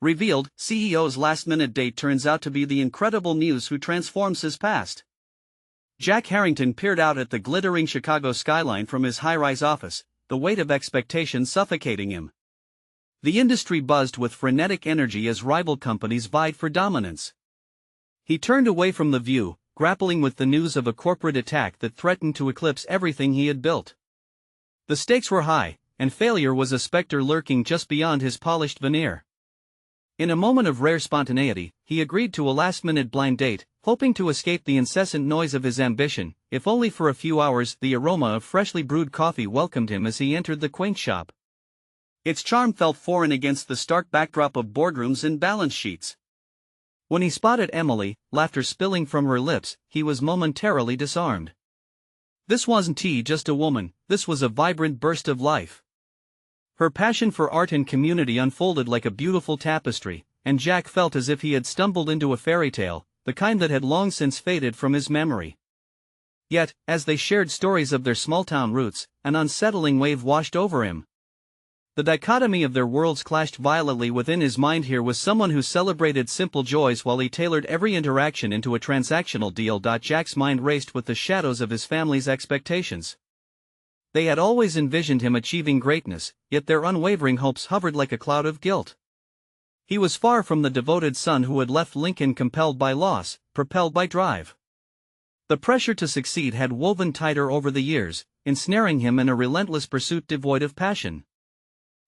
Revealed, CEO's last-minute date turns out to be the incredible Muse who transforms his past. Jack Harrington peered out at the glittering Chicago skyline from his high-rise office, the weight of expectation suffocating him. The industry buzzed with frenetic energy as rival companies vied for dominance. He turned away from the view, grappling with the news of a corporate attack that threatened to eclipse everything he had built. The stakes were high, and failure was a specter lurking just beyond his polished veneer. In a moment of rare spontaneity, he agreed to a last-minute blind date, hoping to escape the incessant noise of his ambition. If only for a few hours. The aroma of freshly brewed coffee welcomed him as he entered the quaint shop. Its charm felt foreign against the stark backdrop of boardrooms and balance sheets. When he spotted Emily, laughter spilling from her lips, he was momentarily disarmed. This wasn't just a woman, this was a vibrant burst of life. Her passion for art and community unfolded like a beautiful tapestry, and Jack felt as if he had stumbled into a fairy tale, the kind that had long since faded from his memory. Yet, as they shared stories of their small-town roots, an unsettling wave washed over him. The dichotomy of their worlds clashed violently within his mind. Here was someone who celebrated simple joys while he tailored every interaction into a transactional deal. Jack's mind raced with the shadows of his family's expectations. They had always envisioned him achieving greatness, yet their unwavering hopes hovered like a cloud of guilt. He was far from the devoted son who had left Lincoln compelled by loss, propelled by drive. The pressure to succeed had woven tighter over the years, ensnaring him in a relentless pursuit devoid of passion.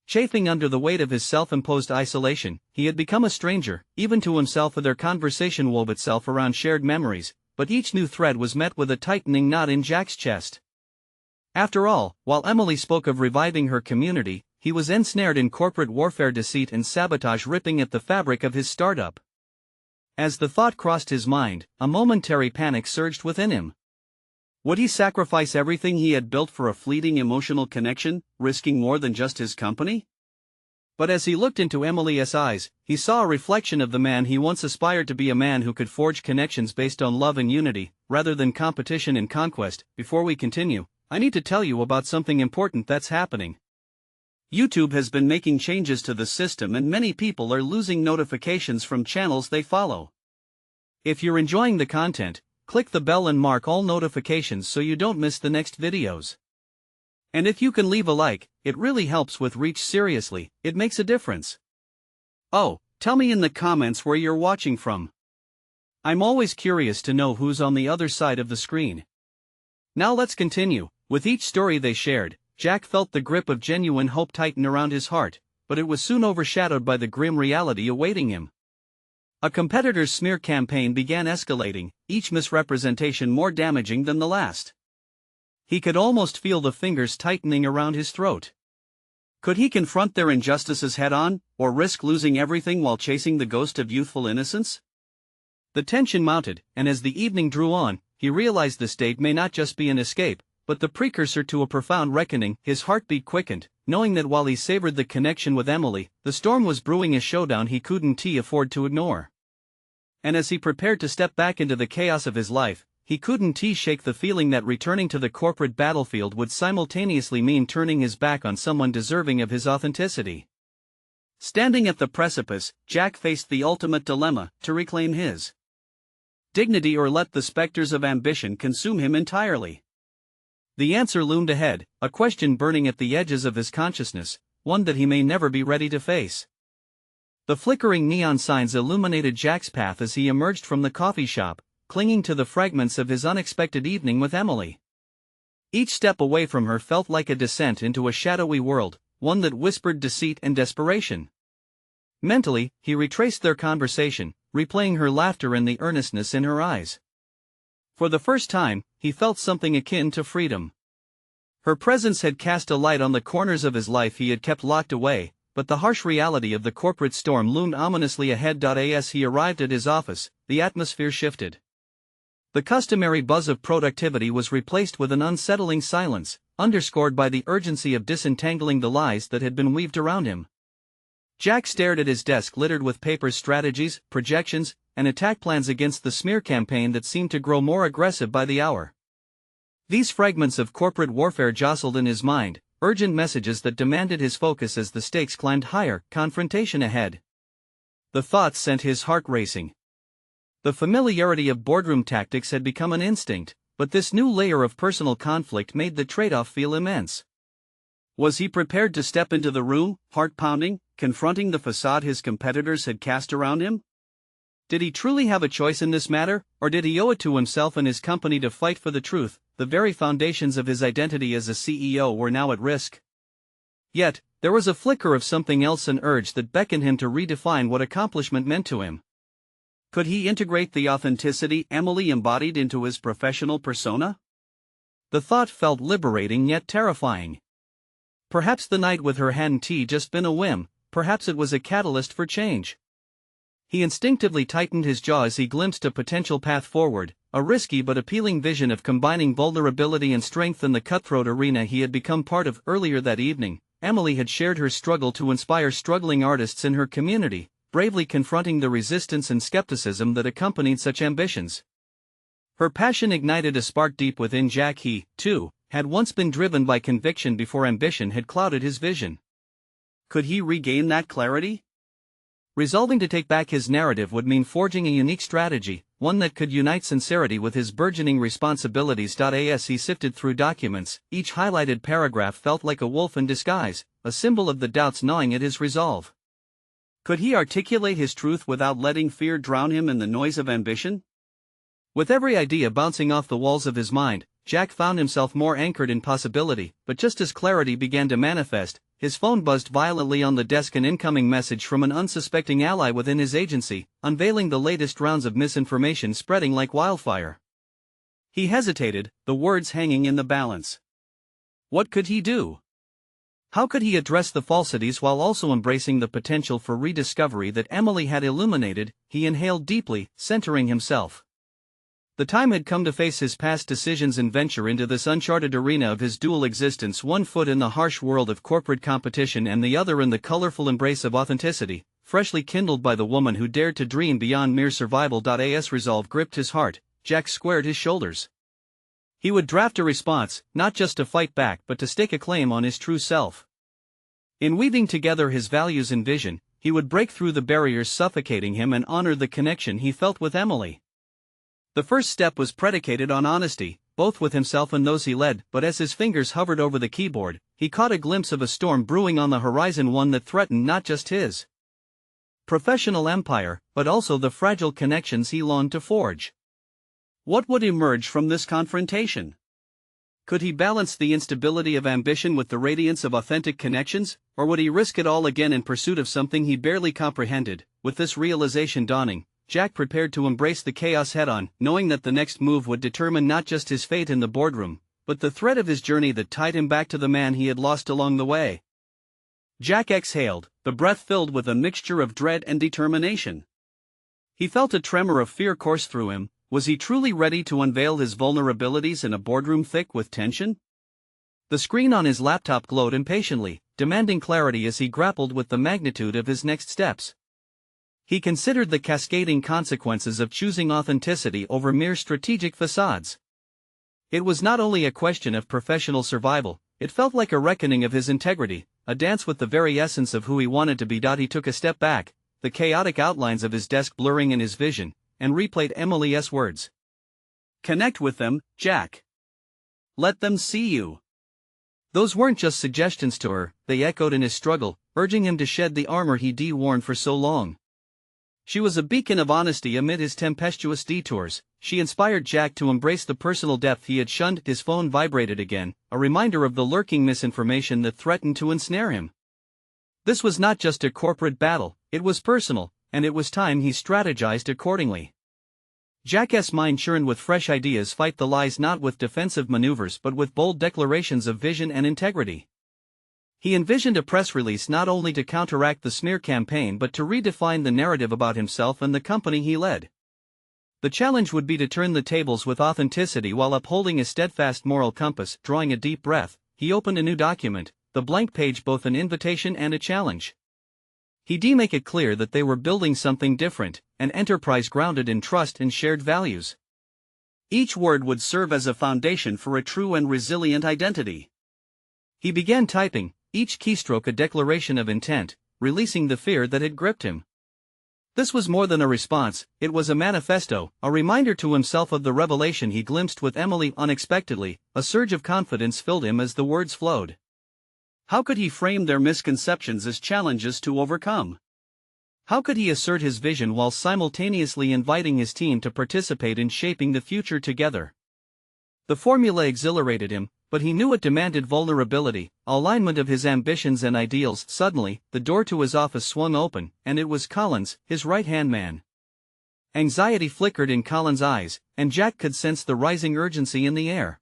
Chafing under the weight of his self-imposed isolation, he had become a stranger, even to himself. Their conversation wove itself around shared memories, but each new thread was met with a tightening knot in Jack's chest. After all, while Emily spoke of reviving her community, he was ensnared in corporate warfare, deceit and sabotage ripping at the fabric of his startup. As the thought crossed his mind, a momentary panic surged within him. Would he sacrifice everything he had built for a fleeting emotional connection, risking more than just his company? But as he looked into Emily's eyes, he saw a reflection of the man he once aspired to be, a man who could forge connections based on love and unity, rather than competition and conquest. Before we continue, I need to tell you about something important that's happening. YouTube has been making changes to the system and many people are losing notifications from channels they follow. If you're enjoying the content, click the bell and mark all notifications so you don't miss the next videos. And if you can leave a like, it really helps with reach. Seriously, it makes a difference. Oh, tell me in the comments where you're watching from. I'm always curious to know who's on the other side of the screen. Now let's continue. With each story they shared, Jack felt the grip of genuine hope tighten around his heart, but it was soon overshadowed by the grim reality awaiting him. A competitor's smear campaign began escalating, each misrepresentation more damaging than the last. He could almost feel the fingers tightening around his throat. Could he confront their injustices head-on, or risk losing everything while chasing the ghost of youthful innocence? The tension mounted, and as the evening drew on, he realized this date may not just be an escape, but the precursor to a profound reckoning. His heartbeat quickened, knowing that while he savored the connection with Emily, the storm was brewing, a showdown he couldn't afford to ignore. And as he prepared to step back into the chaos of his life, he couldn't shake the feeling that returning to the corporate battlefield would simultaneously mean turning his back on someone deserving of his authenticity. Standing at the precipice, Jack faced the ultimate dilemma: to reclaim his dignity or let the specters of ambition consume him entirely. The answer loomed ahead, a question burning at the edges of his consciousness, one that he may never be ready to face. The flickering neon signs illuminated Jack's path as he emerged from the coffee shop, clinging to the fragments of his unexpected evening with Emily. Each step away from her felt like a descent into a shadowy world, one that whispered deceit and desperation. Mentally, he retraced their conversation, replaying her laughter and the earnestness in her eyes. For the first time, he felt something akin to freedom. Her presence had cast a light on the corners of his life he had kept locked away, but the harsh reality of the corporate storm loomed ominously ahead. As he arrived at his office, the atmosphere shifted. The customary buzz of productivity was replaced with an unsettling silence, underscored by the urgency of disentangling the lies that had been weaved around him. Jack stared at his desk littered with papers, strategies, projections, and attack plans against the smear campaign that seemed to grow more aggressive by the hour. These fragments of corporate warfare jostled in his mind, urgent messages that demanded his focus as the stakes climbed higher, confrontation ahead. The thought sent his heart racing. The familiarity of boardroom tactics had become an instinct, but this new layer of personal conflict made the trade-off feel immense. Was he prepared to step into the room, heart-pounding, confronting the facade his competitors had cast around him? Did he truly have a choice in this matter, or did he owe it to himself and his company to fight for the truth? The very foundations of his identity as a CEO were now at risk. Yet, there was a flicker of something else, an urge that beckoned him to redefine what accomplishment meant to him. Could he integrate the authenticity Emily embodied into his professional persona? The thought felt liberating yet terrifying. Perhaps the night with her hadn't just been a whim, perhaps it was a catalyst for change. He instinctively tightened his jaw as he glimpsed a potential path forward, a risky but appealing vision of combining vulnerability and strength in the cutthroat arena he had become part of. Earlier that evening, Emily had shared her struggle to inspire struggling artists in her community, bravely confronting the resistance and skepticism that accompanied such ambitions. Her passion ignited a spark deep within Jack. He, too, had once been driven by conviction before ambition had clouded his vision. Could he regain that clarity? Resolving to take back his narrative would mean forging a unique strategy, one that could unite sincerity with his burgeoning responsibilities. As he sifted through documents, each highlighted paragraph felt like a wolf in disguise, a symbol of the doubts gnawing at his resolve. Could he articulate his truth without letting fear drown him in the noise of ambition? With every idea bouncing off the walls of his mind, Jack found himself more anchored in possibility, but just as clarity began to manifest, his phone buzzed violently on the desk, an incoming message from an unsuspecting ally within his agency, unveiling the latest rounds of misinformation spreading like wildfire. He hesitated, the words hanging in the balance. What could he do? How could he address the falsities while also embracing the potential for rediscovery that Emily had illuminated? He inhaled deeply, centering himself. The time had come to face his past decisions and venture into this uncharted arena of his dual existence, one foot in the harsh world of corporate competition and the other in the colorful embrace of authenticity, freshly kindled by the woman who dared to dream beyond mere survival. As resolve gripped his heart, Jack squared his shoulders. He would draft a response, not just to fight back but to stake a claim on his true self. In weaving together his values and vision, he would break through the barriers suffocating him and honor the connection he felt with Emily. The first step was predicated on honesty, both with himself and those he led, but as his fingers hovered over the keyboard, he caught a glimpse of a storm brewing on the horizon, one that threatened not just his professional empire, but also the fragile connections he longed to forge. What would emerge from this confrontation? Could he balance the instability of ambition with the radiance of authentic connections, or would he risk it all again in pursuit of something he barely comprehended? With this realization dawning, Jack prepared to embrace the chaos head-on, knowing that the next move would determine not just his fate in the boardroom, but the thread of his journey that tied him back to the man he had lost along the way. Jack exhaled, the breath filled with a mixture of dread and determination. He felt a tremor of fear course through him. Was he truly ready to unveil his vulnerabilities in a boardroom thick with tension? The screen on his laptop glowed impatiently, demanding clarity as he grappled with the magnitude of his next steps. He considered the cascading consequences of choosing authenticity over mere strategic facades. It was not only a question of professional survival, it felt like a reckoning of his integrity, a dance with the very essence of who he wanted to be. He took a step back, the chaotic outlines of his desk blurring in his vision, and replayed Emily's words. Connect with them, Jack. Let them see you. Those weren't just suggestions to her, they echoed in his struggle, urging him to shed the armor he'd worn for so long. She was a beacon of honesty amid his tempestuous detours. She inspired Jack to embrace the personal depth he had shunned. His phone vibrated again, a reminder of the lurking misinformation that threatened to ensnare him. This was not just a corporate battle, it was personal, and it was time he strategized accordingly. Jack's mind churned with fresh ideas. Fight the lies not with defensive maneuvers but with bold declarations of vision and integrity. He envisioned a press release not only to counteract the smear campaign but to redefine the narrative about himself and the company he led. The challenge would be to turn the tables with authenticity while upholding a steadfast moral compass. Drawing a deep breath, he opened a new document, the blank page both an invitation and a challenge. He'd make it clear that they were building something different, an enterprise grounded in trust and shared values. Each word would serve as a foundation for a true and resilient identity. He began typing, each keystroke a declaration of intent, releasing the fear that had gripped him. This was more than a response, it was a manifesto, a reminder to himself of the revelation he glimpsed with Emily unexpectedly. A surge of confidence filled him as the words flowed. How could he frame their misconceptions as challenges to overcome? How could he assert his vision while simultaneously inviting his team to participate in shaping the future together? The formula exhilarated him, but he knew it demanded vulnerability, alignment of his ambitions and ideals. Suddenly, the door to his office swung open, and it was Collins, his right-hand man. Anxiety flickered in Collins' eyes, and Jack could sense the rising urgency in the air.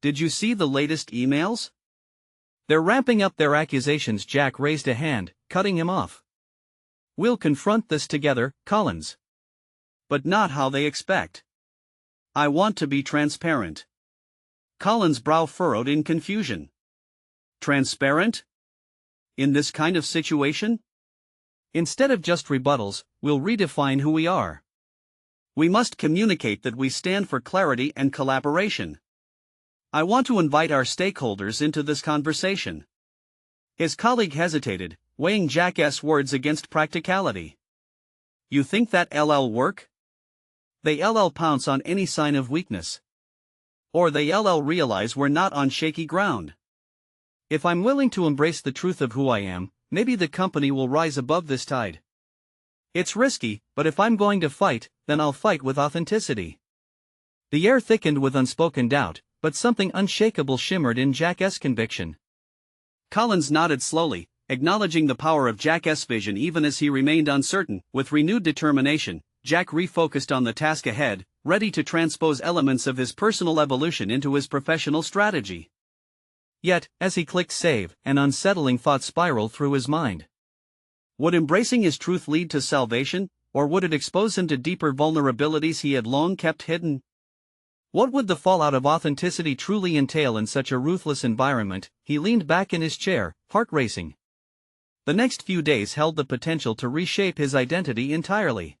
"Did you see the latest emails? They're ramping up their accusations." Jack raised a hand, cutting him off. "We'll confront this together, Collins. But not how they expect. I want to be transparent." Collins' brow furrowed in confusion. Transparent? In this kind of situation? Instead of just rebuttals, we'll redefine who we are. We must communicate that we stand for clarity and collaboration. I want to invite our stakeholders into this conversation. His colleague hesitated, weighing Jack's words against practicality. "You think that'll work?" They'll pounce on any sign of weakness. Or they'll realize we're not on shaky ground. If I'm willing to embrace the truth of who I am, maybe the company will rise above this tide. It's risky, but if I'm going to fight, then I'll fight with authenticity. The air thickened with unspoken doubt, but something unshakable shimmered in Jack's conviction. Collins nodded slowly, acknowledging the power of Jack's vision even as he remained uncertain. With renewed determination, Jack refocused on the task ahead, ready to transpose elements of his personal evolution into his professional strategy. Yet, as he clicked save, an unsettling thought spiraled through his mind. Would embracing his truth lead to salvation, or would it expose him to deeper vulnerabilities he had long kept hidden? What would the fallout of authenticity truly entail in such a ruthless environment? He leaned back in his chair, heart racing. The next few days held the potential to reshape his identity entirely.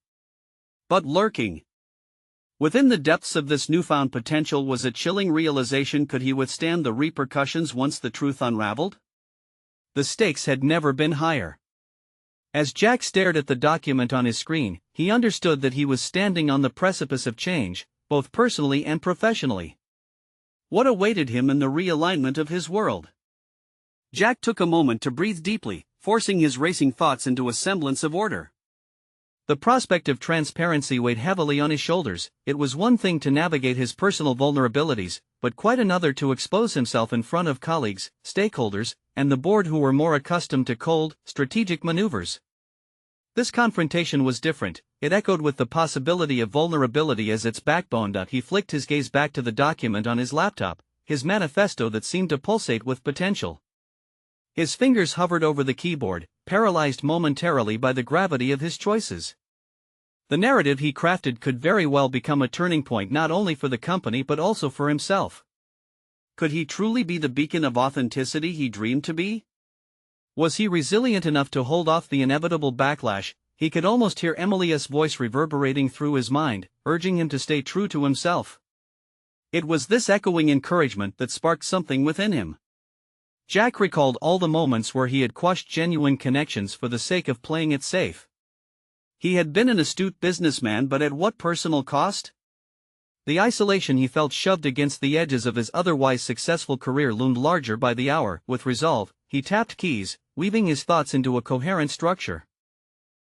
But lurking within the depths of this newfound potential was a chilling realization: could he withstand the repercussions once the truth unraveled? The stakes had never been higher. As Jack stared at the document on his screen, he understood that he was standing on the precipice of change, both personally and professionally. What awaited him in the realignment of his world? Jack took a moment to breathe deeply, forcing his racing thoughts into a semblance of order. The prospect of transparency weighed heavily on his shoulders. It was one thing to navigate his personal vulnerabilities, but quite another to expose himself in front of colleagues, stakeholders, and the board who were more accustomed to cold, strategic maneuvers. This confrontation was different. It echoed with the possibility of vulnerability as its backbone. He flicked his gaze back to the document on his laptop, his manifesto that seemed to pulsate with potential. His fingers hovered over the keyboard, paralyzed momentarily by the gravity of his choices. The narrative he crafted could very well become a turning point not only for the company but also for himself. Could he truly be the beacon of authenticity he dreamed to be? Was he resilient enough to hold off the inevitable backlash? He could almost hear Emily's voice reverberating through his mind, urging him to stay true to himself. It was this echoing encouragement that sparked something within him. Jack recalled all the moments where he had quashed genuine connections for the sake of playing it safe. He had been an astute businessman, but at what personal cost? The isolation he felt shoved against the edges of his otherwise successful career loomed larger by the hour. With resolve, he tapped keys, weaving his thoughts into a coherent structure.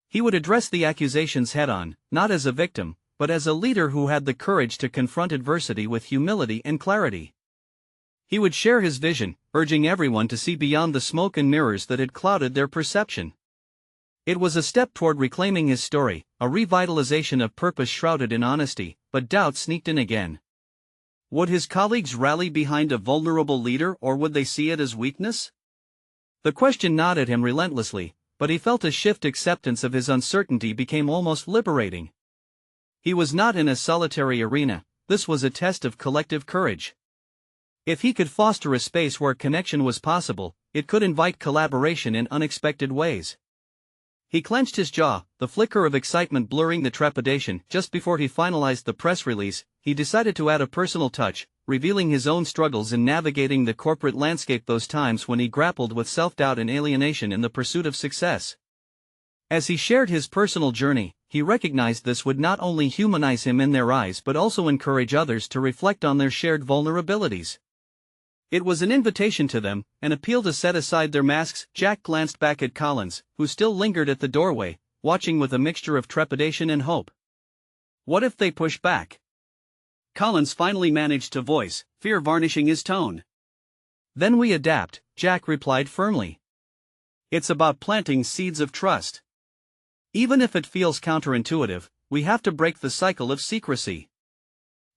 He would address the accusations head-on, not as a victim, but as a leader who had the courage to confront adversity with humility and clarity. He would share his vision, urging everyone to see beyond the smoke and mirrors that had clouded their perception. It was a step toward reclaiming his story, a revitalization of purpose shrouded in honesty, but doubt sneaked in again. Would his colleagues rally behind a vulnerable leader, or would they see it as weakness? The question gnawed at him relentlessly, but he felt a shift. Acceptance of his uncertainty became almost liberating. He was not in a solitary arena, this was a test of collective courage. If he could foster a space where connection was possible, it could invite collaboration in unexpected ways. He clenched his jaw, the flicker of excitement blurring the trepidation. Just before he finalized the press release, he decided to add a personal touch, revealing his own struggles in navigating the corporate landscape, those times when he grappled with self-doubt and alienation in the pursuit of success. As he shared his personal journey, he recognized this would not only humanize him in their eyes but also encourage others to reflect on their shared vulnerabilities. It was an invitation to them, an appeal to set aside their masks. Jack glanced back at Collins, who still lingered at the doorway, watching with a mixture of trepidation and hope. What if they push back? Collins finally managed to voice, fear varnishing his tone. Then we adapt, Jack replied firmly. It's about planting seeds of trust. Even if it feels counterintuitive, we have to break the cycle of secrecy.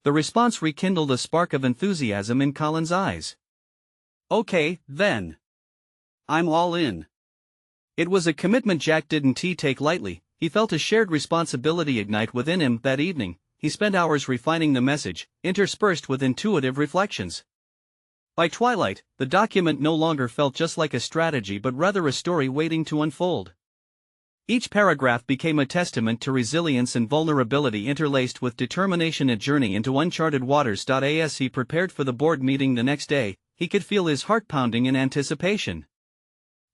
The response rekindled a spark of enthusiasm in Collins' eyes. Okay, then. I'm all in. It was a commitment Jack didn't take lightly. He felt a shared responsibility ignite within him. That evening, he spent hours refining the message, interspersed with intuitive reflections. By twilight, the document no longer felt just like a strategy but rather a story waiting to unfold. Each paragraph became a testament to resilience and vulnerability interlaced with determination. A journey into uncharted waters. As he prepared for the board meeting the next day, he could feel his heart pounding in anticipation.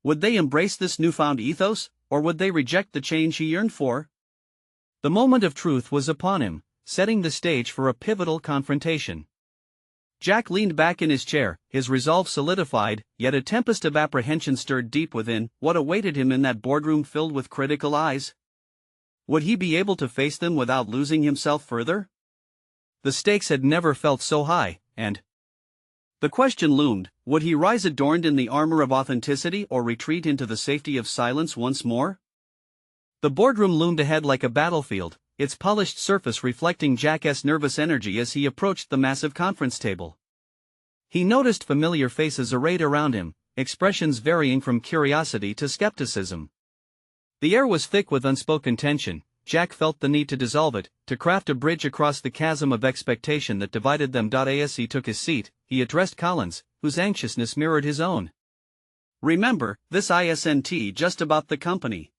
Would they embrace this newfound ethos, or would they reject the change he yearned for? The moment of truth was upon him, setting the stage for a pivotal confrontation. Jack leaned back in his chair, his resolve solidified, yet a tempest of apprehension stirred deep within. What awaited him in that boardroom filled with critical eyes? Would he be able to face them without losing himself further? The stakes had never felt so high, and the question loomed, would he rise adorned in the armor of authenticity or retreat into the safety of silence once more? The boardroom loomed ahead like a battlefield, its polished surface reflecting Jack's nervous energy as he approached the massive conference table. He noticed familiar faces arrayed around him, expressions varying from curiosity to skepticism. The air was thick with unspoken tension. Jack felt the need to dissolve it, to craft a bridge across the chasm of expectation that divided them. As he took his seat, he addressed Collins, whose anxiousness mirrored his own. Remember, this isn't just about the company.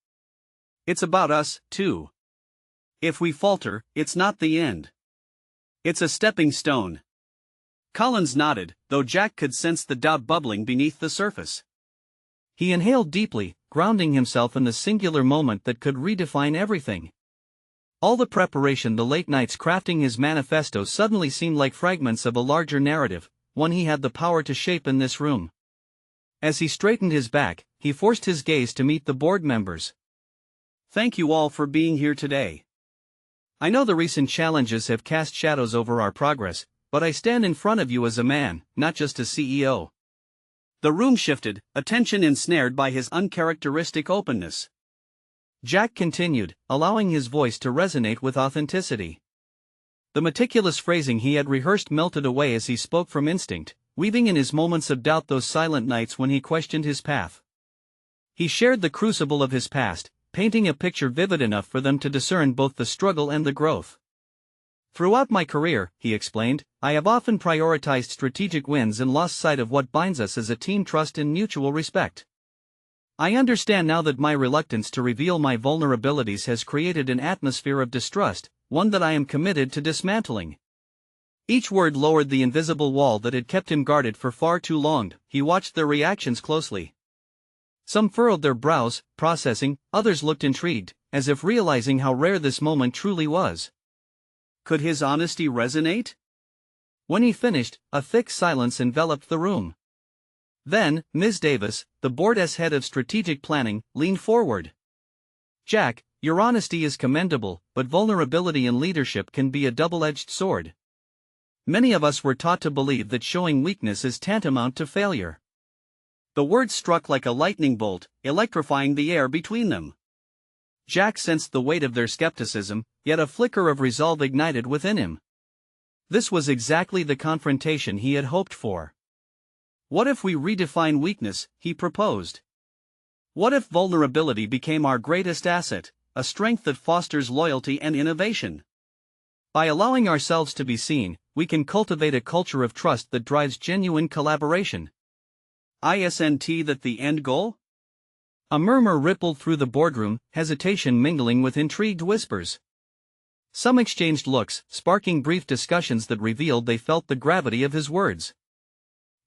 It's about us, too. If we falter, it's not the end. It's a stepping stone. Collins nodded, though Jack could sense the doubt bubbling beneath the surface. He inhaled deeply, grounding himself in the singular moment that could redefine everything. All the preparation, the late nights crafting his manifesto suddenly seemed like fragments of a larger narrative, one he had the power to shape in this room. As he straightened his back, he forced his gaze to meet the board members. Thank you all for being here today. I know the recent challenges have cast shadows over our progress, but I stand in front of you as a man, not just a CEO. The room shifted, attention ensnared by his uncharacteristic openness. Jack continued, allowing his voice to resonate with authenticity. The meticulous phrasing he had rehearsed melted away as he spoke from instinct, weaving in his moments of doubt those silent nights when he questioned his path. He shared the crucible of his past, painting a picture vivid enough for them to discern both the struggle and the growth. Throughout my career, he explained, I have often prioritized strategic wins and lost sight of what binds us as a team: trust and mutual respect. I understand now that my reluctance to reveal my vulnerabilities has created an atmosphere of distrust, one that I am committed to dismantling. Each word lowered the invisible wall that had kept him guarded for far too long. He watched their reactions closely. Some furrowed their brows, processing, others looked intrigued, as if realizing how rare this moment truly was. Could his honesty resonate? When he finished, a thick silence enveloped the room. Then, Ms. Davis, the board's head of strategic planning, leaned forward. Jack, your honesty is commendable, but vulnerability in leadership can be a double-edged sword. Many of us were taught to believe that showing weakness is tantamount to failure. The words struck like a lightning bolt, electrifying the air between them. Jack sensed the weight of their skepticism, yet a flicker of resolve ignited within him. This was exactly the confrontation he had hoped for. What if we redefine weakness, he proposed. What if vulnerability became our greatest asset, a strength that fosters loyalty and innovation? By allowing ourselves to be seen, we can cultivate a culture of trust that drives genuine collaboration. Isn't that the end goal? A murmur rippled through the boardroom, hesitation mingling with intrigued whispers. Some exchanged looks, sparking brief discussions that revealed they felt the gravity of his words.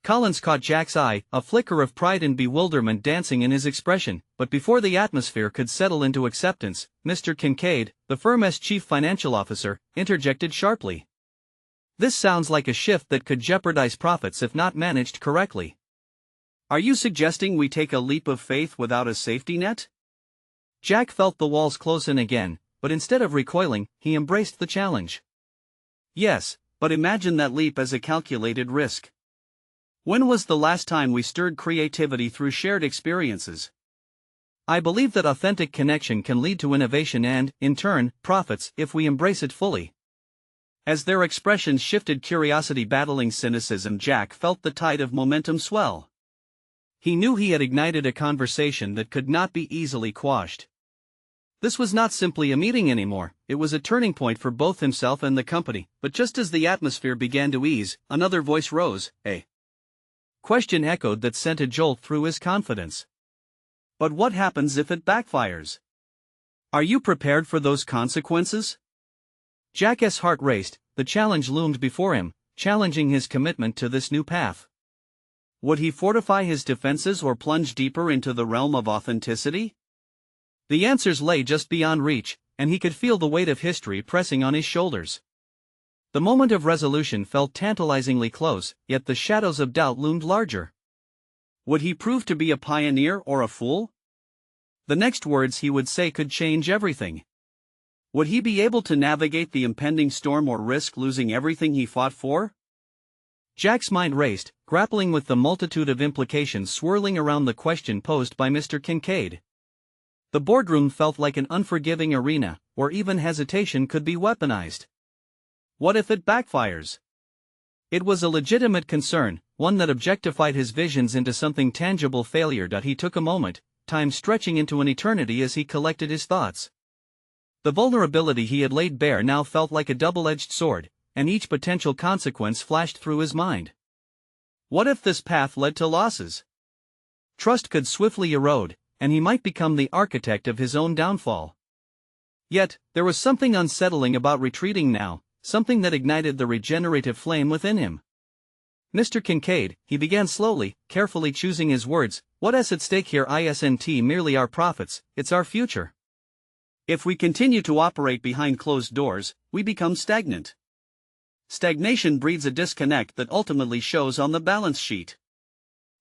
Collins caught Jack's eye, a flicker of pride and bewilderment dancing in his expression, but before the atmosphere could settle into acceptance, Mr. Kincaid, the firm's chief financial officer, interjected sharply. "This sounds like a shift that could jeopardize profits if not managed correctly. Are you suggesting we take a leap of faith without a safety net?" Jack felt the walls close in again, but instead of recoiling, he embraced the challenge. "Yes, but imagine that leap as a calculated risk. When was the last time we stirred creativity through shared experiences? I believe that authentic connection can lead to innovation and, in turn, profits if we embrace it fully." As their expressions shifted, curiosity battling cynicism, Jack felt the tide of momentum swell. He knew he had ignited a conversation that could not be easily quashed. This was not simply a meeting anymore, it was a turning point for both himself and the company. But just as the atmosphere began to ease, another voice rose, a question echoed that sent a jolt through his confidence. "But what happens if it backfires? Are you prepared for those consequences?" Jack's heart raced, the challenge loomed before him, challenging his commitment to this new path. Would he fortify his defenses or plunge deeper into the realm of authenticity? The answers lay just beyond reach, and he could feel the weight of history pressing on his shoulders. The moment of resolution felt tantalizingly close, yet the shadows of doubt loomed larger. Would he prove to be a pioneer or a fool? The next words he would say could change everything. Would he be able to navigate the impending storm or risk losing everything he fought for? Jack's mind raced, grappling with the multitude of implications swirling around the question posed by Mr. Kincaid. The boardroom felt like an unforgiving arena, where even hesitation could be weaponized. What if it backfires? It was a legitimate concern, one that objectified his visions into something tangible. Failure. He took a moment, time stretching into an eternity as he collected his thoughts. The vulnerability he had laid bare now felt like a double-edged sword, and each potential consequence flashed through his mind. What if this path led to losses? Trust could swiftly erode, and he might become the architect of his own downfall. Yet, there was something unsettling about retreating now, something that ignited the regenerative flame within him. "Mr. Kincaid," he began slowly, carefully choosing his words, "what's at stake here isn't merely our profits, it's our future. If we continue to operate behind closed doors, we become stagnant. Stagnation breeds a disconnect that ultimately shows on the balance sheet.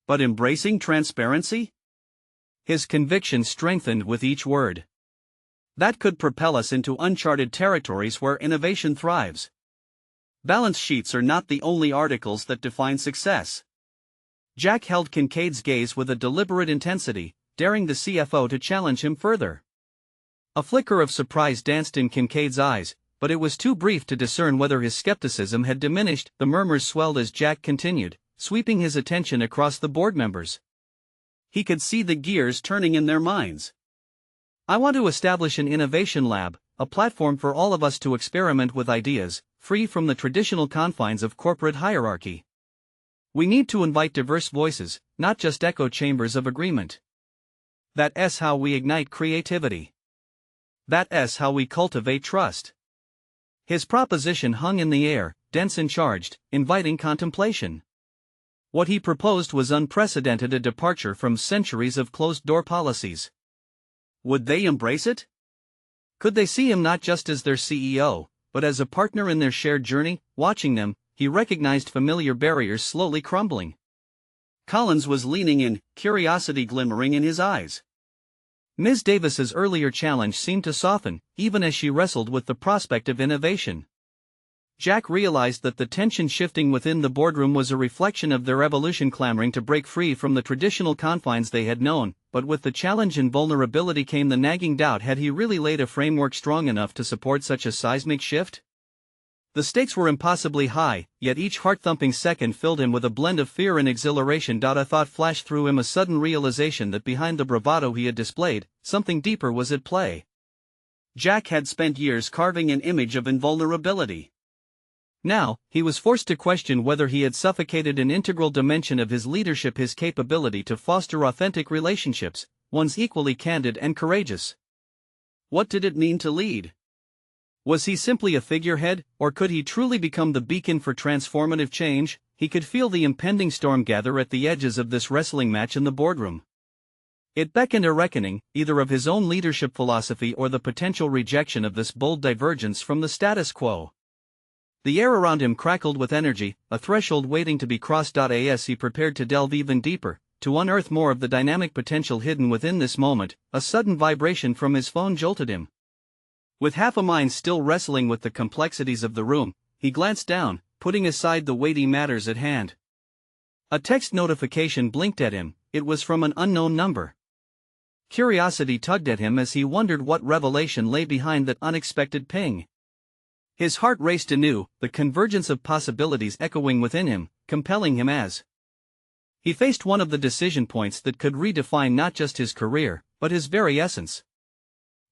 But embracing transparency?" His conviction strengthened with each word. "That could propel us into uncharted territories where innovation thrives. Balance sheets are not the only articles that define success." Jack held Kincaid's gaze with a deliberate intensity, daring the CFO to challenge him further. A flicker of surprise danced in Kincaid's eyes, but it was too brief to discern whether his skepticism had diminished. The murmurs swelled as Jack continued, sweeping his attention across the board members. He could see the gears turning in their minds. "I want to establish an innovation lab, a platform for all of us to experiment with ideas, free from the traditional confines of corporate hierarchy. We need to invite diverse voices, not just echo chambers of agreement. That's how we ignite creativity. That's how we cultivate trust." His proposition hung in the air, dense and charged, inviting contemplation. What he proposed was unprecedented, a departure from centuries of closed-door policies. Would they embrace it? Could they see him not just as their CEO, but as a partner in their shared journey? Watching them, he recognized familiar barriers slowly crumbling. Collins was leaning in, curiosity glimmering in his eyes. Ms. Davis's earlier challenge seemed to soften, even as she wrestled with the prospect of innovation. Jack realized that the tension shifting within the boardroom was a reflection of their evolution clamoring to break free from the traditional confines they had known, but with the challenge and vulnerability came the nagging doubt: had he really laid a framework strong enough to support such a seismic shift? The stakes were impossibly high, yet each heart-thumping second filled him with a blend of fear and exhilaration. A thought flashed through him, a sudden realization that behind the bravado he had displayed, something deeper was at play. Jack had spent years carving an image of invulnerability. Now, he was forced to question whether he had suffocated an integral dimension of his leadership, his capability to foster authentic relationships, ones equally candid and courageous. What did it mean to lead? Was he simply a figurehead, or could he truly become the beacon for transformative change? he could feel the impending storm gather at the edges of this wrestling match in the boardroom. It beckoned a reckoning, either of his own leadership philosophy or the potential rejection of this bold divergence from the status quo. The air around him crackled with energy, a threshold waiting to be crossed. As he prepared to delve even deeper, to unearth more of the dynamic potential hidden within this moment, a sudden vibration from his phone jolted him. With half a mind still wrestling with the complexities of the room, he glanced down, putting aside the weighty matters at hand. A text notification blinked at him. It was from an unknown number. Curiosity tugged at him as he wondered what revelation lay behind that unexpected ping. His heart raced anew, the convergence of possibilities echoing within him, compelling him as he faced one of the decision points that could redefine not just his career, but his very essence.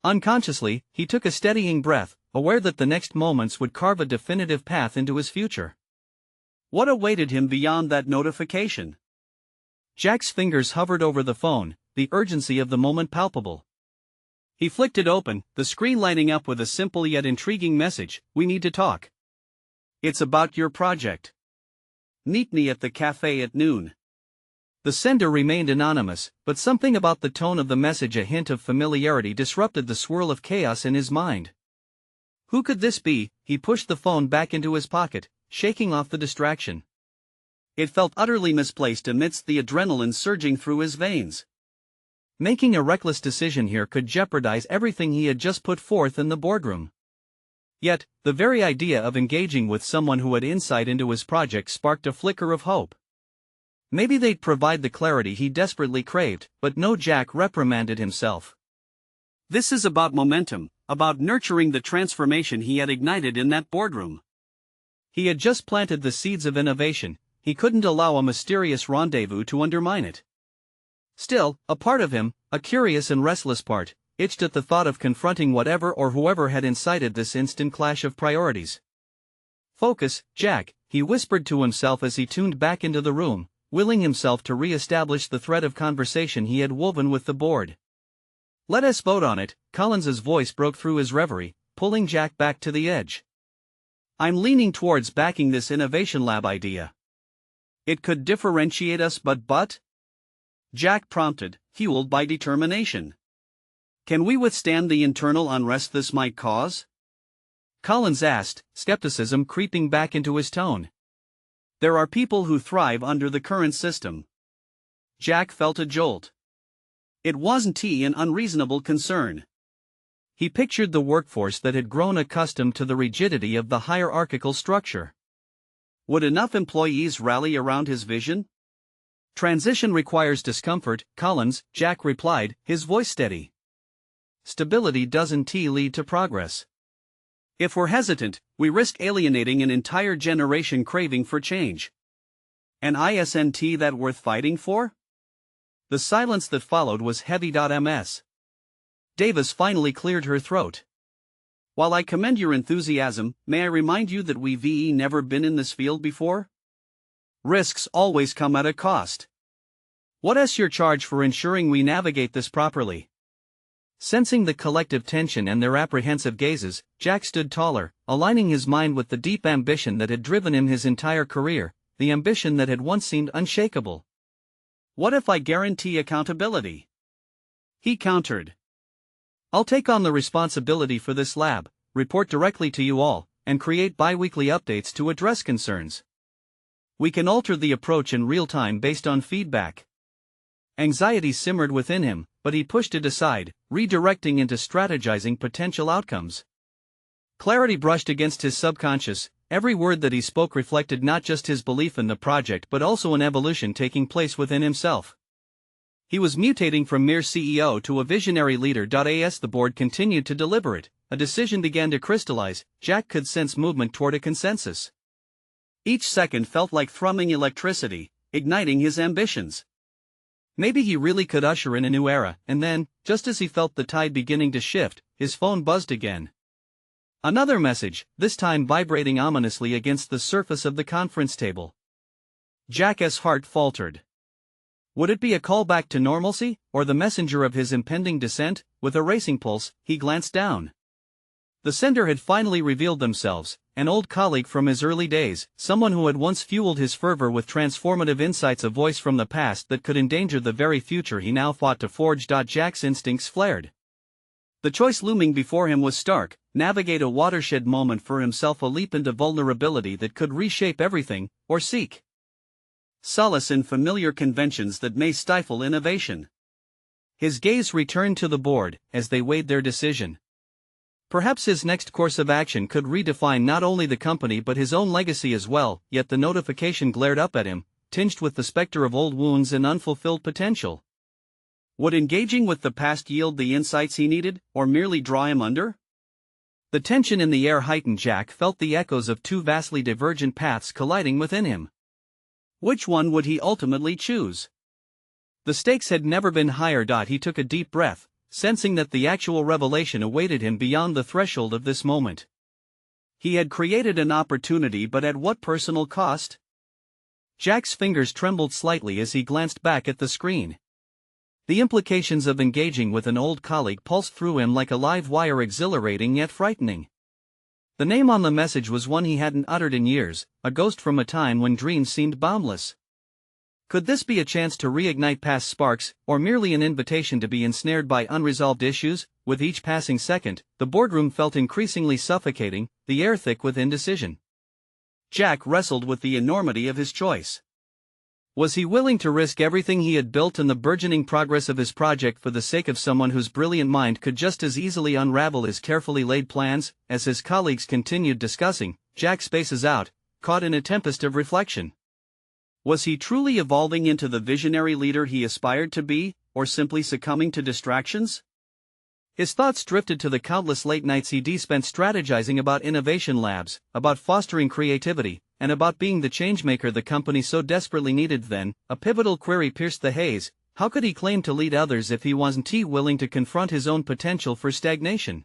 Unconsciously, he took a steadying breath, aware that the next moments would carve a definitive path into his future. What awaited him beyond that notification? Jack's fingers hovered over the phone, the urgency of the moment palpable. He flicked it open, the screen lighting up with a simple yet intriguing message: "We need to talk. It's about your project. Meet me at the cafe at noon." The sender remained anonymous, but something about the tone of the message, a hint of familiarity, disrupted the swirl of chaos in his mind. Who could this be? He pushed the phone back into his pocket, shaking off the distraction. It felt utterly misplaced amidst the adrenaline surging through his veins. Making a reckless decision here could jeopardize everything he had just put forth in the boardroom. Yet, the very idea of engaging with someone who had insight into his project sparked a flicker of hope. Maybe they'd provide the clarity he desperately craved, but no. Jack reprimanded himself. This is about momentum, about nurturing the transformation he had ignited in that boardroom. He had just planted the seeds of innovation. He couldn't allow a mysterious rendezvous to undermine it. Still, a part of him, a curious and restless part, itched at the thought of confronting whatever or whoever had incited this instant clash of priorities. "Focus, Jack," he whispered to himself as he tuned back into the room, willing himself to re-establish the thread of conversation he had woven with the board. "Let us vote on it," Collins's voice broke through his reverie, pulling Jack back to the edge. "I'm leaning towards backing this innovation lab idea. It could differentiate us, but?" Jack prompted, fueled by determination. "Can we withstand the internal unrest this might cause?" Collins asked, skepticism creeping back into his tone. "There are people who thrive under the current system." Jack felt a jolt. It wasn't an unreasonable concern. He pictured the workforce that had grown accustomed to the rigidity of the hierarchical structure. Would enough employees rally around his vision? "Transition requires discomfort, Collins," Jack replied, his voice steady. "Stability doesn't lead to progress. If we're hesitant, we risk alienating an entire generation craving for change. An isn't that worth fighting for?" The silence that followed was heavy. Ms. Davis finally cleared her throat. "While I commend your enthusiasm, may I remind you that we've never been in this field before? Risks always come at a cost. What's your charge for ensuring we navigate this properly?" Sensing the collective tension and their apprehensive gazes, Jack stood taller, aligning his mind with the deep ambition that had driven him his entire career, the ambition that had once seemed unshakable. "What if I guarantee accountability?" he countered. "I'll take on the responsibility for this lab, report directly to you all, and create bi-weekly updates to address concerns. We can alter the approach in real time based on feedback." Anxiety simmered within him, but he pushed it aside, redirecting into strategizing potential outcomes. Clarity brushed against his subconscious. Every word that he spoke reflected not just his belief in the project but also an evolution taking place within himself. He was mutating from mere CEO to a visionary leader. As the board continued to deliberate, a decision began to crystallize. Jack could sense movement toward a consensus. Each second felt like thrumming electricity, igniting his ambitions. Maybe he really could usher in a new era, and then, just as he felt the tide beginning to shift, his phone buzzed again. Another message, this time vibrating ominously against the surface of the conference table. Jack's heart faltered. Would it be a call back to normalcy, or the messenger of his impending descent? With a racing pulse, he glanced down. The sender had finally revealed themselves, an old colleague from his early days, someone who had once fueled his fervor with transformative insights, a voice from the past that could endanger the very future he now fought to forge. Jack's instincts flared. The choice looming before him was stark: navigate a watershed moment for himself, a leap into vulnerability that could reshape everything, or seek solace in familiar conventions that may stifle innovation. His gaze returned to the board as they weighed their decision. Perhaps his next course of action could redefine not only the company but his own legacy as well, yet the notification glared up at him, tinged with the specter of old wounds and unfulfilled potential. Would engaging with the past yield the insights he needed, or merely draw him under? The tension in the air heightened. Jack felt the echoes of two vastly divergent paths colliding within him. Which one would he ultimately choose? The stakes had never been higher. He took a deep breath, sensing that the actual revelation awaited him beyond the threshold of this moment. He had created an opportunity, but at what personal cost? Jack's fingers trembled slightly as he glanced back at the screen. The implications of engaging with an old colleague pulsed through him like a live wire, exhilarating yet frightening. The name on the message was one he hadn't uttered in years, a ghost from a time when dreams seemed boundless. Could this be a chance to reignite past sparks, or merely an invitation to be ensnared by unresolved issues? With each passing second, the boardroom felt increasingly suffocating, the air thick with indecision. Jack wrestled with the enormity of his choice. Was he willing to risk everything he had built and the burgeoning progress of his project for the sake of someone whose brilliant mind could just as easily unravel his carefully laid plans? As his colleagues continued discussing, Jack spaces out, caught in a tempest of reflection. Was he truly evolving into the visionary leader he aspired to be, or simply succumbing to distractions? His thoughts drifted to the countless late nights he'd spent strategizing about innovation labs, about fostering creativity, and about being the changemaker the company so desperately needed. Then, a pivotal query pierced the haze: how could he claim to lead others if he wasn't willing to confront his own potential for stagnation?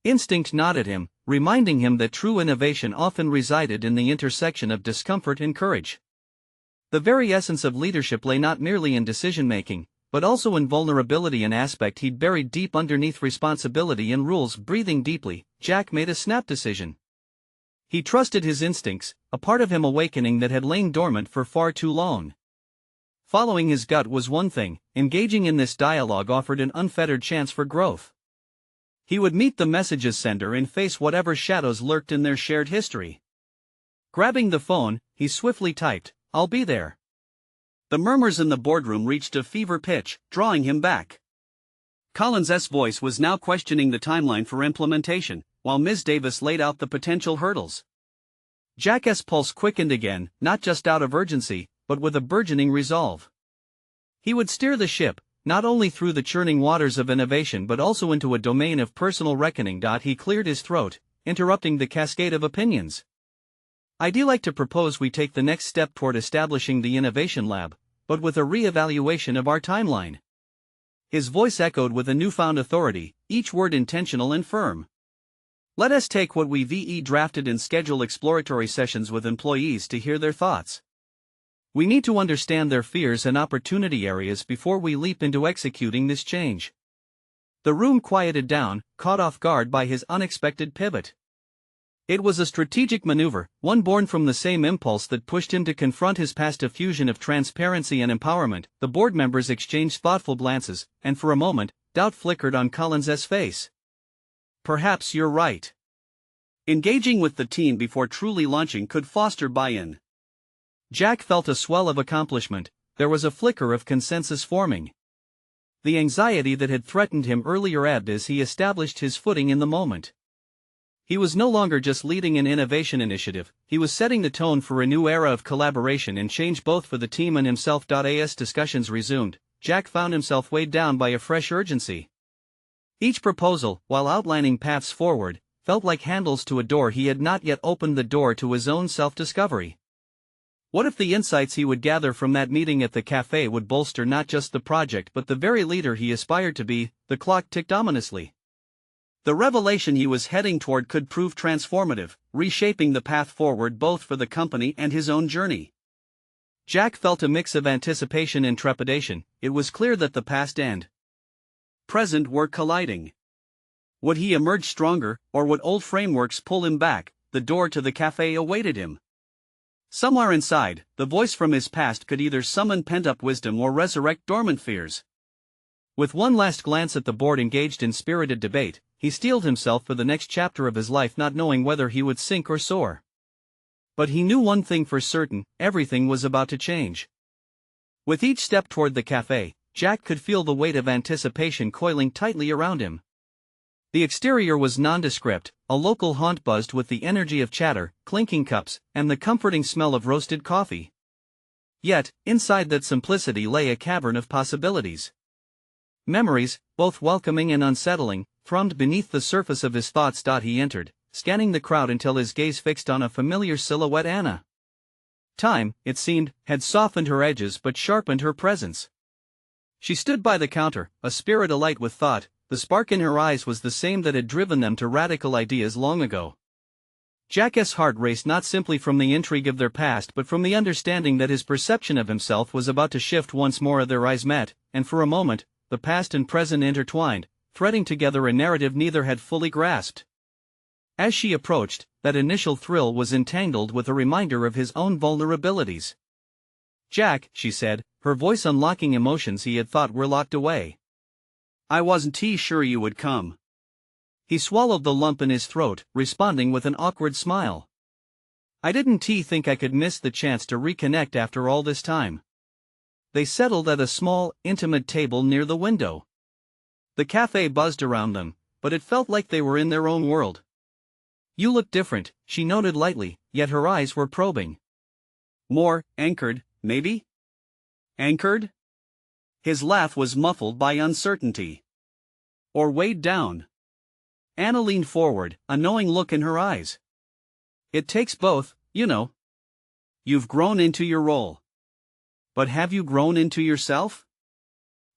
Instinct nodded him, reminding him that true innovation often resided in the intersection of discomfort and courage. The very essence of leadership lay not merely in decision-making, but also in vulnerability, an aspect he'd buried deep underneath responsibility and rules. Breathing deeply, Jack made a snap decision. He trusted his instincts, a part of him awakening that had lain dormant for far too long. Following his gut was one thing, engaging in this dialogue offered an unfettered chance for growth. He would meet the message's sender and face whatever shadows lurked in their shared history. Grabbing the phone, he swiftly typed, "I'll be there." The murmurs in the boardroom reached a fever pitch, drawing him back. Collins's voice was now questioning the timeline for implementation, while Ms. Davis laid out the potential hurdles. Jack's pulse quickened again, not just out of urgency, but with a burgeoning resolve. He would steer the ship, not only through the churning waters of innovation but also into a domain of personal reckoning. He cleared his throat, interrupting the cascade of opinions. "I'd like to propose we take the next step toward establishing the innovation lab, but with a re-evaluation of our timeline." His voice echoed with a newfound authority, each word intentional and firm. "Let us take what we've drafted and schedule exploratory sessions with employees to hear their thoughts. We need to understand their fears and opportunity areas before we leap into executing this change." The room quieted down, caught off guard by his unexpected pivot. It was a strategic maneuver, one born from the same impulse that pushed him to confront his past, a fusion of transparency and empowerment. The board members exchanged thoughtful glances, and for a moment, doubt flickered on Collins's face. "Perhaps you're right. Engaging with the team before truly launching could foster buy-in." Jack felt a swell of accomplishment. There was a flicker of consensus forming. The anxiety that had threatened him earlier ebbed as he established his footing in the moment. He was no longer just leading an innovation initiative, he was setting the tone for a new era of collaboration and change both for the team and himself. As discussions resumed, Jack found himself weighed down by a fresh urgency. Each proposal, while outlining paths forward, felt like handles to a door he had not yet opened, the door to his own self-discovery. What if the insights he would gather from that meeting at the cafe would bolster not just the project but the very leader he aspired to be? The clock ticked ominously. The revelation he was heading toward could prove transformative, reshaping the path forward both for the company and his own journey. Jack felt a mix of anticipation and trepidation. It was clear that the past and present were colliding. Would he emerge stronger, or would old frameworks pull him back? The door to the cafe awaited him. Somewhere inside, the voice from his past could either summon pent-up wisdom or resurrect dormant fears. With one last glance at the board engaged in spirited debate, he steeled himself for the next chapter of his life, not knowing whether he would sink or soar. But he knew one thing for certain: everything was about to change. With each step toward the cafe, Jack could feel the weight of anticipation coiling tightly around him. The exterior was nondescript, a local haunt buzzed with the energy of chatter, clinking cups, and the comforting smell of roasted coffee. Yet, inside that simplicity lay a cavern of possibilities. Memories, both welcoming and unsettling, thrummed beneath the surface of his thoughts. He entered, scanning the crowd until his gaze fixed on a familiar silhouette. Anna. Time, it seemed, had softened her edges but sharpened her presence. She stood by the counter, a spirit alight with thought. The spark in her eyes was the same that had driven them to radical ideas long ago. Jack's heart raced, not simply from the intrigue of their past but from the understanding that his perception of himself was about to shift once more. Their eyes met, and for a moment, the past and present intertwined, threading together a narrative neither had fully grasped. As she approached, that initial thrill was entangled with a reminder of his own vulnerabilities. "Jack," she said, her voice unlocking emotions he had thought were locked away. "I wasn't sure you would come." He swallowed the lump in his throat, responding with an awkward smile. "I didn't think I could miss the chance to reconnect after all this time." They settled at a small, intimate table near the window. The cafe buzzed around them, but it felt like they were in their own world. "You look different," she noted lightly, yet her eyes were probing. "More anchored, maybe?" "Anchored?" His laugh was muffled by uncertainty. "Or weighed down?" Anna leaned forward, a knowing look in her eyes. "It takes both, you know. You've grown into your role. But have you grown into yourself?"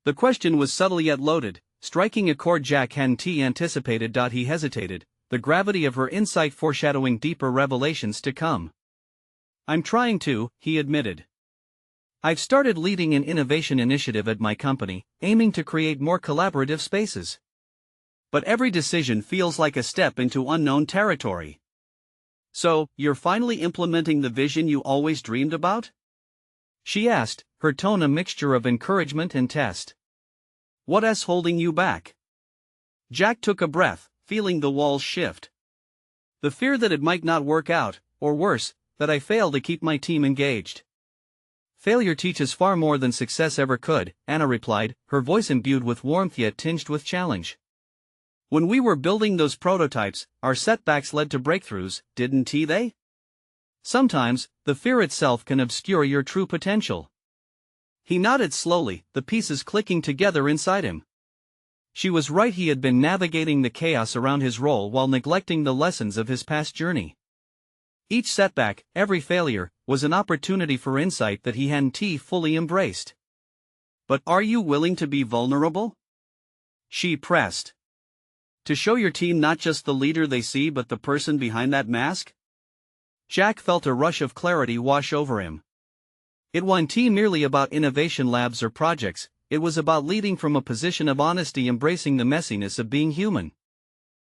The question was subtle yet loaded, striking a chord Jack hadn't anticipated. He hesitated, the gravity of her insight foreshadowing deeper revelations to come. "I'm trying to," he admitted. "I've started leading an innovation initiative at my company, aiming to create more collaborative spaces. But every decision feels like a step into unknown territory." "So, you're finally implementing the vision you always dreamed about?" she asked, her tone a mixture of encouragement and test. "What's holding you back?" Jack took a breath, feeling the walls shift. "The fear that it might not work out, or worse, that I fail to keep my team engaged." "Failure teaches far more than success ever could," Anna replied, her voice imbued with warmth yet tinged with challenge. "When we were building those prototypes, our setbacks led to breakthroughs, didn't they? Sometimes, the fear itself can obscure your true potential." He nodded slowly, the pieces clicking together inside him. She was right, he had been navigating the chaos around his role while neglecting the lessons of his past journey. Each setback, every failure, was an opportunity for insight that he hadn't fully embraced. "But are you willing to be vulnerable?" she pressed. "To show your team not just the leader they see but the person behind that mask?" Jack felt a rush of clarity wash over him. It wasn't merely about innovation labs or projects, it was about leading from a position of honesty, embracing the messiness of being human.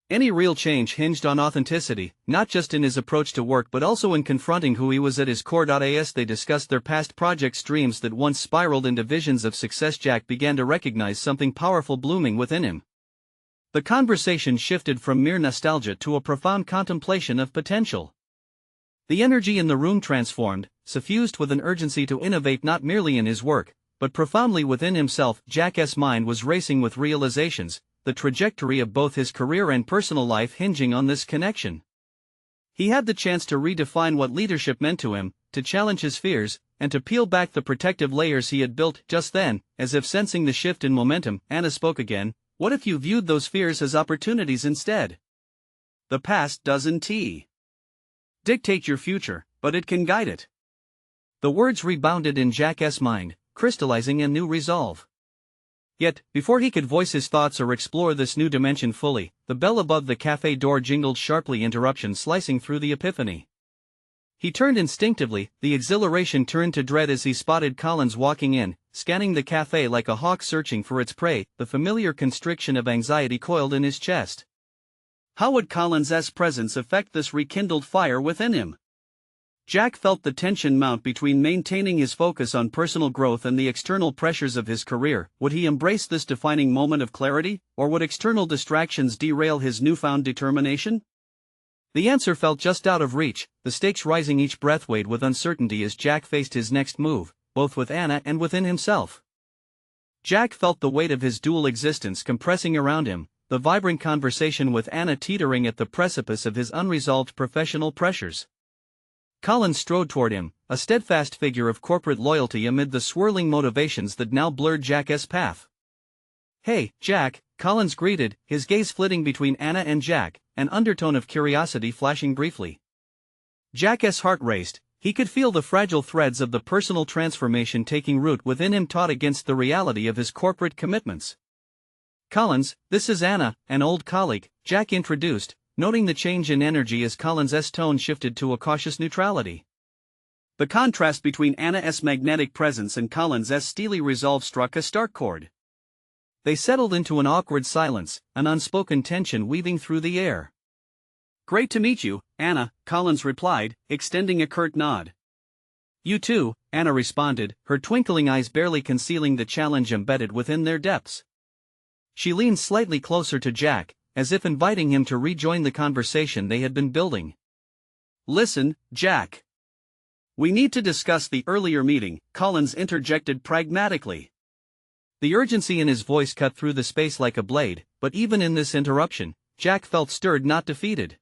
Any real change hinged on authenticity, not just in his approach to work but also in confronting who he was at his core. As they discussed their past projects, dreams that once spiraled into visions of success, Jack began to recognize something powerful blooming within him. The conversation shifted from mere nostalgia to a profound contemplation of potential. The energy in the room transformed, suffused with an urgency to innovate not merely in his work, but profoundly within himself. Jack's mind was racing with realizations, the trajectory of both his career and personal life hinging on this connection. He had the chance to redefine what leadership meant to him, to challenge his fears, and to peel back the protective layers he had built. Just then, as if sensing the shift in momentum, Anna spoke again. "What if you viewed those fears as opportunities instead? The past doesn't dictate your future, but it can guide it." The words rebounded in Jack's mind, crystallizing a new resolve. Yet, before he could voice his thoughts or explore this new dimension fully, the bell above the cafe door jingled sharply, interruption slicing through the epiphany. He turned instinctively, the exhilaration turned to dread as he spotted Collins walking in, scanning the cafe like a hawk searching for its prey. The familiar constriction of anxiety coiled in his chest. How would Collins' presence affect this rekindled fire within him? Jack felt the tension mount between maintaining his focus on personal growth and the external pressures of his career. Would he embrace this defining moment of clarity, or would external distractions derail his newfound determination? The answer felt just out of reach, the stakes rising each breath weighed with uncertainty as Jack faced his next move, both with Anna and within himself. Jack felt the weight of his dual existence compressing around him, the vibrant conversation with Anna teetering at the precipice of his unresolved professional pressures. Collins strode toward him, a steadfast figure of corporate loyalty amid the swirling motivations that now blurred Jack's path. "Hey, Jack," Collins greeted, his gaze flitting between Anna and Jack, an undertone of curiosity flashing briefly. Jack's heart raced. He could feel the fragile threads of the personal transformation taking root within him, taut against the reality of his corporate commitments. "Collins, this is Anna, an old colleague," Jack introduced, noting the change in energy as Collins' tone shifted to a cautious neutrality. The contrast between Anna's magnetic presence and Collins' steely resolve struck a stark chord. They settled into an awkward silence, an unspoken tension weaving through the air. "Great to meet you, Anna," Collins replied, extending a curt nod. "You too," Anna responded, her twinkling eyes barely concealing the challenge embedded within their depths. She leaned slightly closer to Jack, as if inviting him to rejoin the conversation they had been building. "Listen, Jack. We need to discuss the earlier meeting," Collins interjected pragmatically. The urgency in his voice cut through the space like a blade, but even in this interruption, Jack felt stirred, not defeated.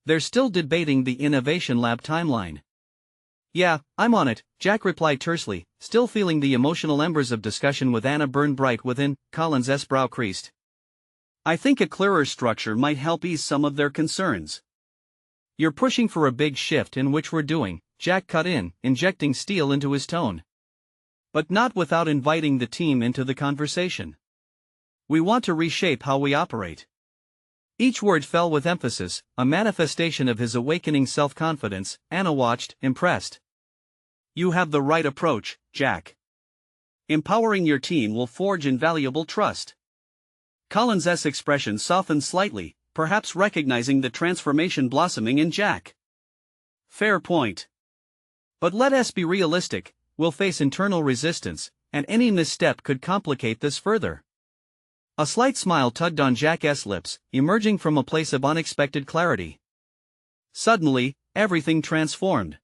"They're still debating the Innovation Lab timeline." "Yeah, I'm on it," Jack replied tersely, still feeling the emotional embers of discussion with Anna burn bright within. Collins' brow creased. "I think a clearer structure might help ease some of their concerns." "You're pushing for a big shift in which we're doing," Jack cut in, injecting steel into his tone. "But not without inviting the team into the conversation. We want to reshape how we operate." Each word fell with emphasis, a manifestation of his awakening self-confidence. Anna watched, impressed. "You have the right approach, Jack. Empowering your team will forge invaluable trust." Collins' expression softened slightly, perhaps recognizing the transformation blossoming in Jack. "Fair point. But let us be realistic, we'll face internal resistance, and any misstep could complicate this further." A slight smile tugged on Jack's lips, emerging from a place of unexpected clarity. Suddenly, everything transformed.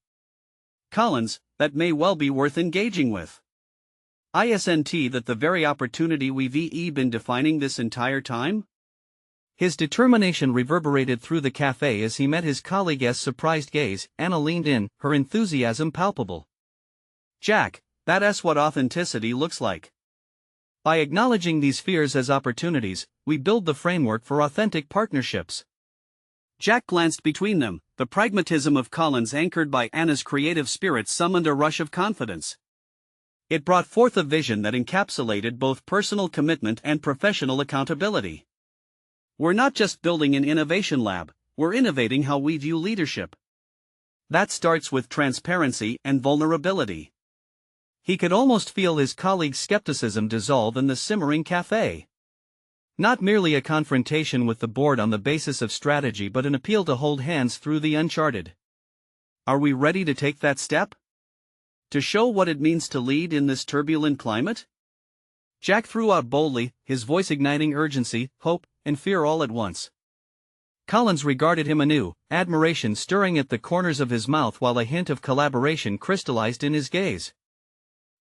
"Collins, that may well be worth engaging with. Isn't that the very opportunity we've been defining this entire time?" His determination reverberated through the cafe as he met his colleague's surprised gaze. Anna leaned in, her enthusiasm palpable. "Jack, that's what authenticity looks like. By acknowledging these fears as opportunities, we build the framework for authentic partnerships." Jack glanced between them, the pragmatism of Collins anchored by Anna's creative spirit summoned a rush of confidence. It brought forth a vision that encapsulated both personal commitment and professional accountability. "We're not just building an innovation lab, we're innovating how we view leadership. That starts with transparency and vulnerability." He could almost feel his colleague's skepticism dissolve in the simmering cafe. Not merely a confrontation with the board on the basis of strategy, but an appeal to hold hands through the uncharted. Are we ready to take that step? To show what it means to lead in this turbulent climate? Jack threw out boldly, his voice igniting urgency, hope, and fear all at once. Collins regarded him anew, admiration stirring at the corners of his mouth while a hint of collaboration crystallized in his gaze.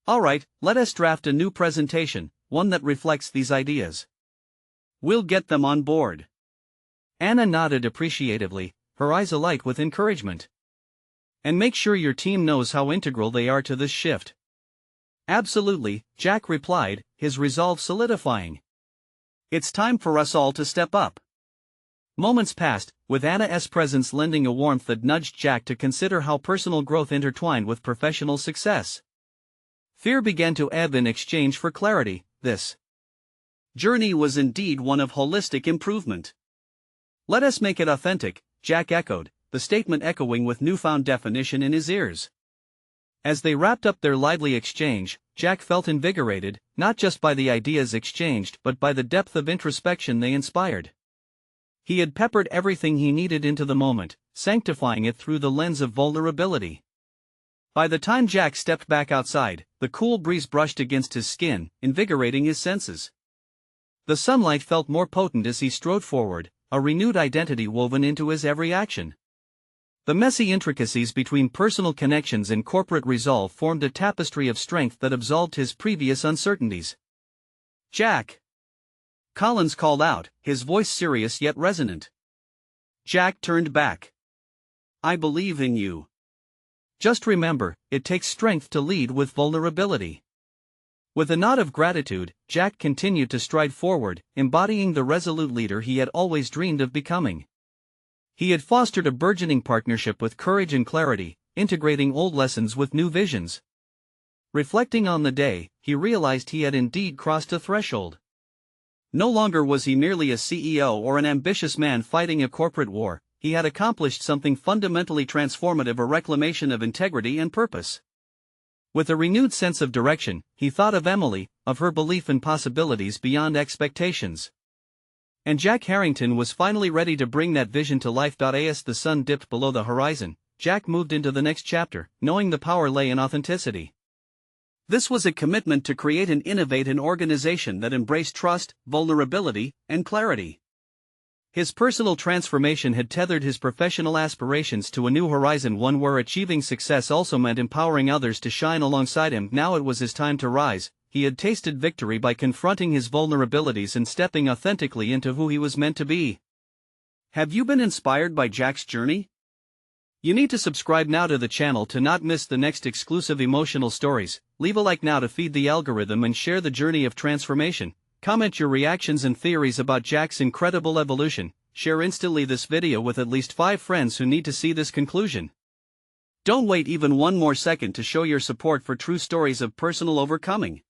"All right, let us draft a new presentation, one that reflects these ideas. We'll get them on board." Anna nodded appreciatively, her eyes alight with encouragement. "And make sure your team knows how integral they are to this shift." "Absolutely," Jack replied, his resolve solidifying. "It's time for us all to step up." Moments passed, with Anna's presence lending a warmth that nudged Jack to consider how personal growth intertwined with professional success. Fear began to ebb in exchange for clarity. This journey was indeed one of holistic improvement. "Let us make it authentic," Jack echoed, the statement echoing with newfound definition in his ears. As they wrapped up their lively exchange, Jack felt invigorated, not just by the ideas exchanged but by the depth of introspection they inspired. He had peppered everything he needed into the moment, sanctifying it through the lens of vulnerability. By the time Jack stepped back outside, the cool breeze brushed against his skin, invigorating his senses. The sunlight felt more potent as he strode forward, a renewed identity woven into his every action. The messy intricacies between personal connections and corporate resolve formed a tapestry of strength that absolved his previous uncertainties. "Jack!" Collins called out, his voice serious yet resonant. Jack turned back. "I believe in you. Just remember, it takes strength to lead with vulnerability." With a nod of gratitude, Jack continued to stride forward, embodying the resolute leader he had always dreamed of becoming. He had fostered a burgeoning partnership with courage and clarity, integrating old lessons with new visions. Reflecting on the day, he realized he had indeed crossed a threshold. No longer was he merely a CEO or an ambitious man fighting a corporate war, he had accomplished something fundamentally transformative, a reclamation of integrity and purpose. With a renewed sense of direction, he thought of Emily, of her belief in possibilities beyond expectations. And Jack Harrington was finally ready to bring that vision to life. As the sun dipped below the horizon, Jack moved into the next chapter, knowing the power lay in authenticity. This was a commitment to create and innovate an organization that embraced trust, vulnerability, and clarity. His personal transformation had tethered his professional aspirations to a new horizon, one where achieving success also meant empowering others to shine alongside him. Now it was his time to rise. He had tasted victory by confronting his vulnerabilities and stepping authentically into who he was meant to be. Have you been inspired by Jack's journey? You need to subscribe now to the channel to not miss the next exclusive emotional stories. Leave a like now to feed the algorithm and share the journey of transformation. Comment your reactions and theories about Jack's incredible evolution. Share instantly this video with at least 5 friends who need to see this conclusion. Don't wait even one more second to show your support for true stories of personal overcoming.